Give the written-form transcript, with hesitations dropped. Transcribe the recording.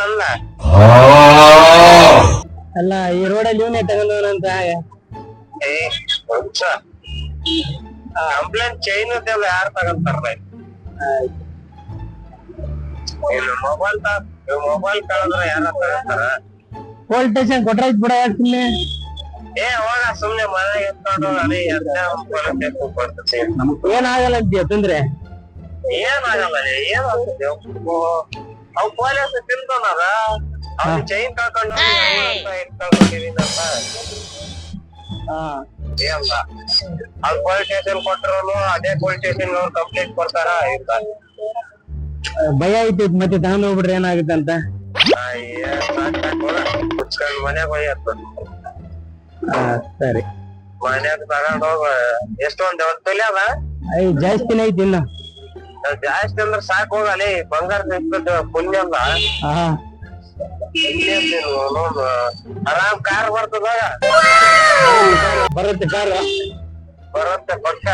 ಅಲ್ಲ ಅಲ್ಲ ಈ ರೋಡಲ್ಲಿ ಇವನೇ ತಗೊಂಡವನಂತ ಕಂಪ್ಲೇಂಟ್ ಚೈನ್ ಇದೆಲ್ಲ ಯಾರು ತಗೊಂತಾರ ಮೊಬೈಲ್ ಕಳೆದ್ರೆ ಯಾರ ತಗೊಂತಾರ ಪೊಲೀಸ್ ಸ್ಟೇಷನ್ ಕೊಟ್ರಾಯ್ತು ಬಿಡ ಯಾಕೆ ಸುಮ್ನೆ ಹೋಗ ಸುಮ್ನೆ ಮನೆ ಎತ್ಕೊಂಡು ಏನಾಗಲ್ಲ ಅಂತೀಯ ತೊಂದ್ರೆ ಏನಾಗಲ್ಲ ಏನ್ ಅವ್ ಪೊಲೀಸ್ ತಿಳ್ಕೊಂಡಾರ ಅವ್ನ ಚೈನ್ ಕಳ್ಕೊಂಡು ಇಟ್ಕೊಂಡಿದೀನಂತ ಏನ್ಲ ಅವ್ರು ಪೊಲೀಸ್ ಸ್ಟೇಷನ್ ಕೊಟ್ಟರು ಅದೇ ಪೊಲೀಸ್ ಸ್ಟೇಷನ್ ಅವ್ರು ಕಂಪ್ಲೇಂಟ್ ಕೊಡ್ತಾರ ಭಯ ಐತಿ ಮತ್ತೆ ತಗೊಂಡ್ ಹೋಗ್ಬಿಟ್ರೆ ಏನಾಗುತ್ತೆ ಅಂತ ಮನ್ಯಾಗ ಹೋಯ್ತು ಸರಿ ಮನ್ಯಾಗ ತಗೊಂಡ್ ಹೋಗ ಎಷ್ಟೊಂದ್ ತೊಲೆ ಅದ ಜಾಸ್ತಿನ ಐತಿ ಇನ್ನು ಜಾಸ್ತಿ ಅಂದ್ರೆ ಸಾಕು ಹೋಗಲಿ ಬಂಗಾರ ಪುಣ್ಯ ಅಲ್ಲ ನೋಡು ಆರಾಮ್ ಕಾರ್ ಬರ್ತದ ಬರುತ್ತೆ ಕಾರ್ ಬರುತ್ತೆ ಪಕ್ಕ